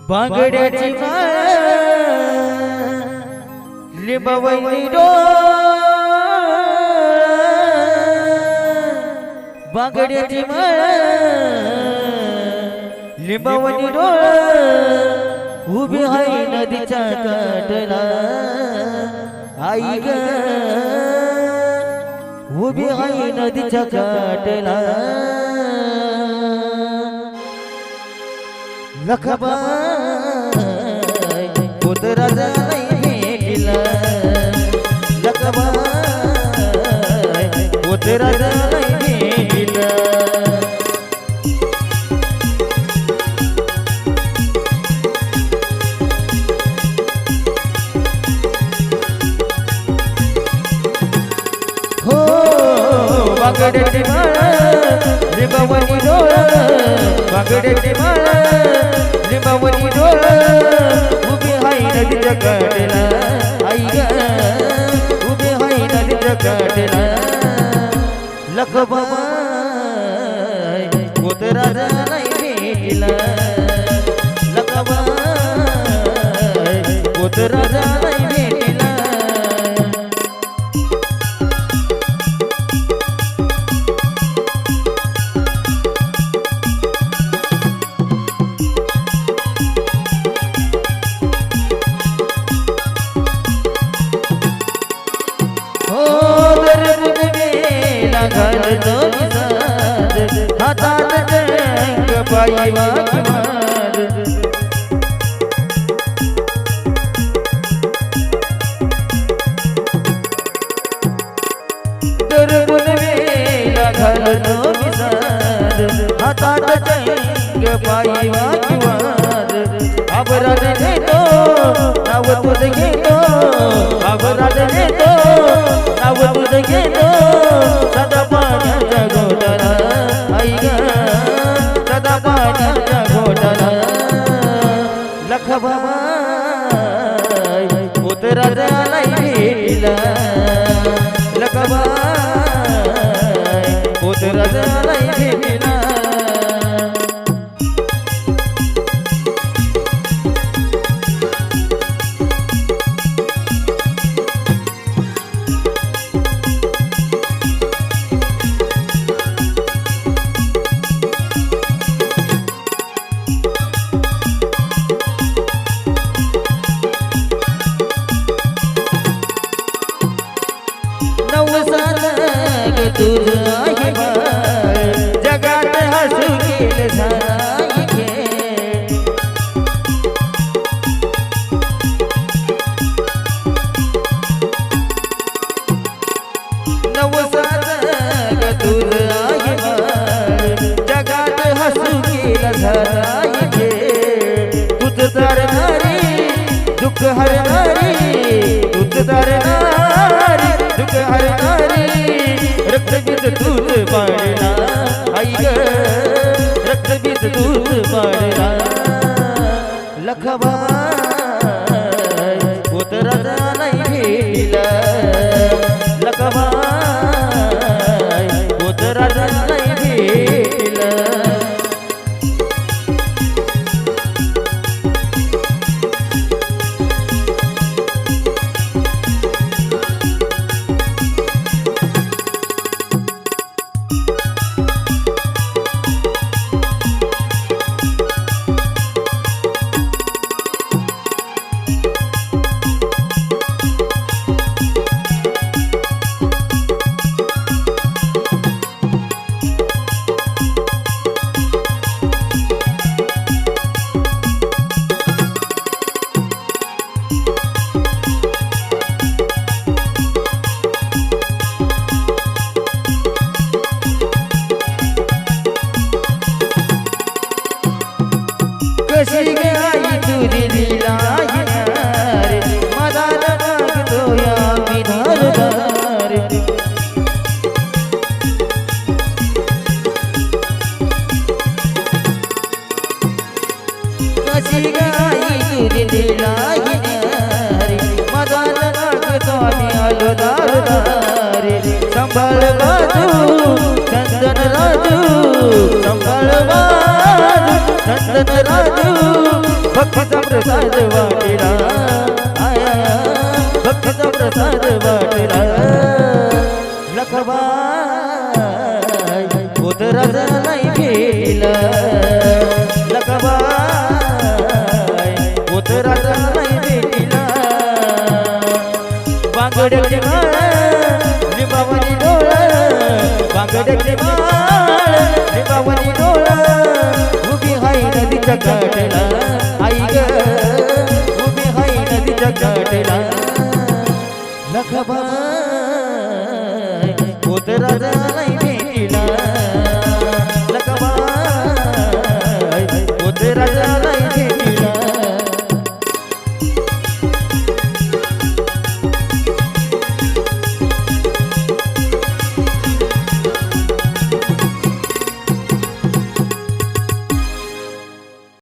बांगड्याची माळ लिंबवणी बांगड्याची माळ लिंबवणी उभी आहे नदीच्या काठला आई ग उभी आहे नदीच्या काठला लखबाई पुत्राचा नाही भेटला लखबाई पुत्राचा नाही भेटला हो बांगड्याची माळ लिंबवणी डोळ बांगड्याची माळ लिंबवणी डोळ उभी हाय नदीच्या काठला आई ग उभी हाय नदीच्या काठला लखबाई पुत्राचा नाही भेटला लखबाई पुत्राचा नाही भेटला हातात जंग पायी वाघमार दरबुन वेला घालतो विसार हातात जंग पायी वाघमार आबरात घेतो नाव तुझ घेतो आबरात घेतो नाव तुझ घेतो सदा पाण्याच्या घोटाला आई ग सदा पाण्याच्या घोटाला लखबाई पुत्राचा नाही भेटला लखबाई पुत्राचा नाही भेटला तुझ आहे बाळ जगात हसू गेल झाला नवसात तुझ आहे बाळ जगात हसू गेल झाला तुझ तारणारी दुःख हरणारी तुझ तारणारी दुःख हरणारी रक्तबीज दूध पाडला आई ग रक्तबीज दूध पाडला लखबाई पुत्राचा नाही भेटला लखबाई पुत्राचा नाही भेटला कशी गाई तुझी लीला रे मदान मागतो या विधारदार कशी गाई तुझी लीला रे मदान मागतो आम्ही आलो दारदार संभाळ बाजू चंदन राजू संभाळ बाजू चंदन राजू भक्तीचा प्रसाद वाटेला आया भक्तीचा प्रसाद वाटेला लखबाई उतराचा नाही भेटला लखबाई उतराचा नाही भेटला बांगड्याचे माळ लिंबावणी डोळा बांगड्याचे माळ लिंबावणी डोळा उभी हाय नदीच्या काठला